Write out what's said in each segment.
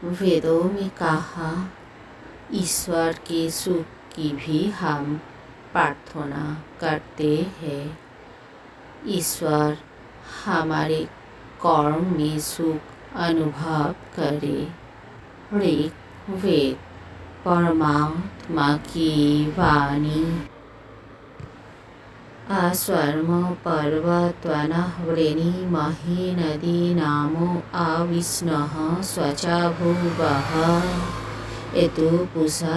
वेदों में कहा ईश्वर के सुख की भी हम प्रार्थना करते हैं। ईश्वर हमारे कर्म में सुख अनुभव करे। ऋग्वेद परमात्मा की वाणी। अस्वर्म पर्वतवनः वृणीमहि नदी नामो आविष्णः स्वचा भुवः ऋतुपुषरैर्भर्गः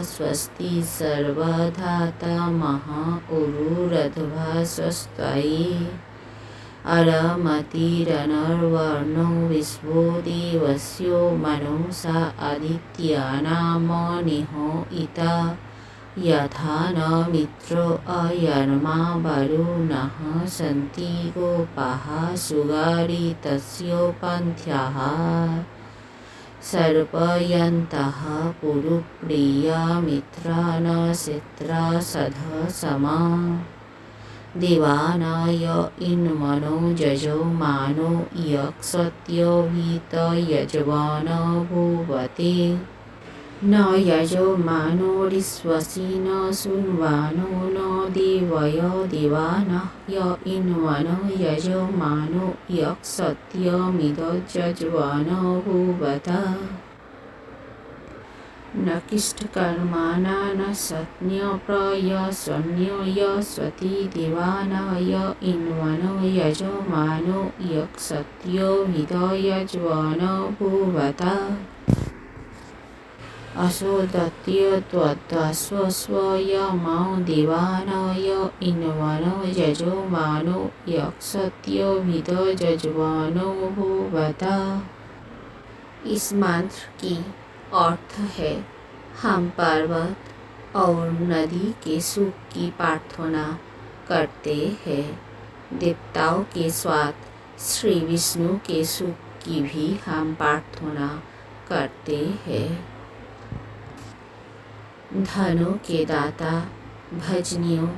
स्वस्ति सर्वधातामः उरुरध्वा स्वस्त्वयि अरमतिरनर्वर्णो विश्वो देवस्यो मनसा आदित्यानामनिहो इता यथा न मित्रो अयर्मा वरुणः सन्ति गोपाः सुगारितस्योपन्थ्याः सर्पयन्तः पुरुप्रिया मित्रा न चित्रा सधसमा दिवानाय इन्मनो यजमानो यक्षत्योभितयजमान भुवते न यजमानोरिष्वसि न शृण्वानो न देवय दिवानः य इन्मनो यजमानो यक्षत्यमिदयजमान भुवत न किष्टकर्माणा न सत्न्यप्रयसन्न्ययस्वति दिवानाय इन्मनो यजमानो यक्षत्यमिदयजमान भुवत असोदत्य त्वद्स्वयमो दिवानाय इन्मनो यजमानो यक्षत्यभिदयजमानो भुवत। इस मंत्र की अर्थ है हम पर्वत और नदी के सुख की प्रार्थना करते हैं। देवताओं के साथ श्री विष्णु के सुख की भी हम प्रार्थना करते हैं। धनों के दाता भजनियों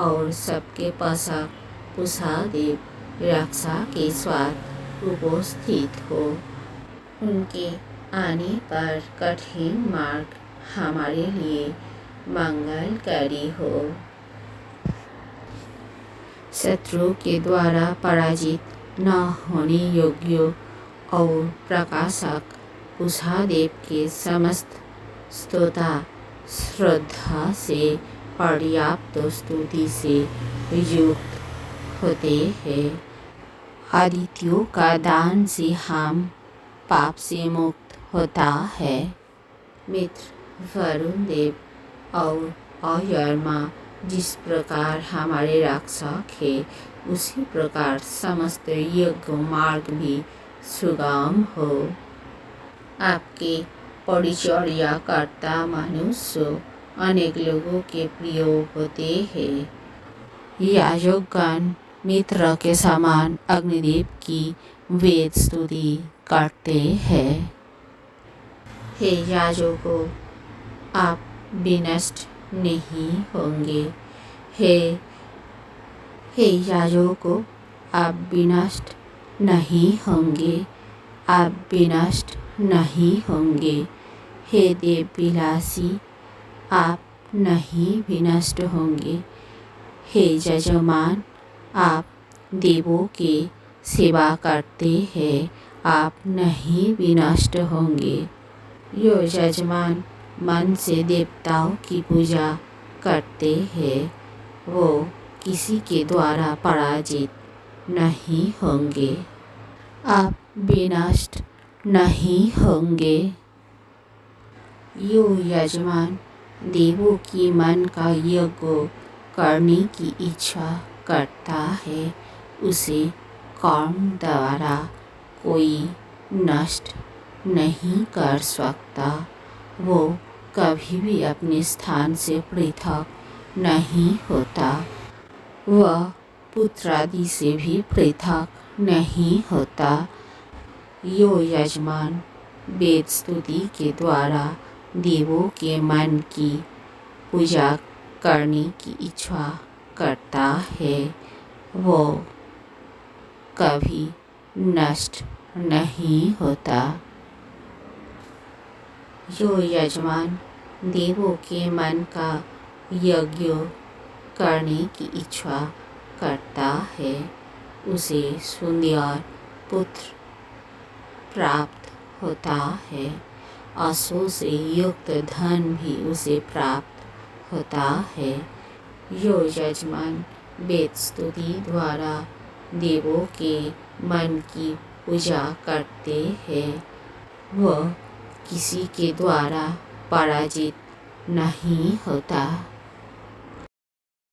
और सबके पोषक पुषादेव रक्षा के साथ उपस्थित हो। उनके आने पर कठिन मार्ग हमारे लिए मंगलकारी हो। शत्रु के द्वारा पराजित न होने योग्य और प्रकाशक पुषादेव के समस्त स्तोता श्रद्धा से पर्याप्त स्तुति से युक्त होते हैं। आदित्यों का दान से हम पाप से मुक्त होता है। मित्र वरुण देव और अयर्मा जिस प्रकार हमारे रक्षक है उसी प्रकार समस्त यज्ञ मार्ग भी सुगम हो। आपके परिचर्याकर्ता मनुष्य अनेक लोगों के प्रिय होते हैं। याजकगण मित्र के समान अग्निदेव की वेद स्तुति करते हैं। हे याजकों, आप विनष्ट नहीं होंगे। हे याजकों, आप विनष्ट नहीं होंगे। आप विनष्ट नहीं होंगे। हे देव विलासी, आप नहीं विनष्ट होंगे। हे यजमान, आप देवों के सेवा करते हैं, आप नहीं विनष्ट होंगे। यो यजमान मन से देवताओं की पूजा करते हैं, वो किसी के द्वारा पराजित नहीं होंगे। आप विनष्ट नहीं होंगे। यो यजमान देवों की मन का यज्ञ करने की इच्छा करता है, उसे कर्म द्वारा कोई नष्ट नहीं कर सकता। वो कभी भी अपने स्थान से पृथक नहीं होता। वह पुत्रादि से भी पृथक नहीं होता। यो यजमान वेद स्तुति के द्वारा देवों के मन की पूजा करने की इच्छा करता है, वो कभी नष्ट नहीं होता। जो यजमान देवों के मन का यज्ञ करने की इच्छा करता है उसे सुंदर पुत्र प्राप्त होता है। आंसू से युक्त धन भी उसे प्राप्त होता है। जो यजमान वेद स्तुति द्वारा देवों के मन की पूजा करते हैं वह किसी के द्वारा पराजित नहीं होता।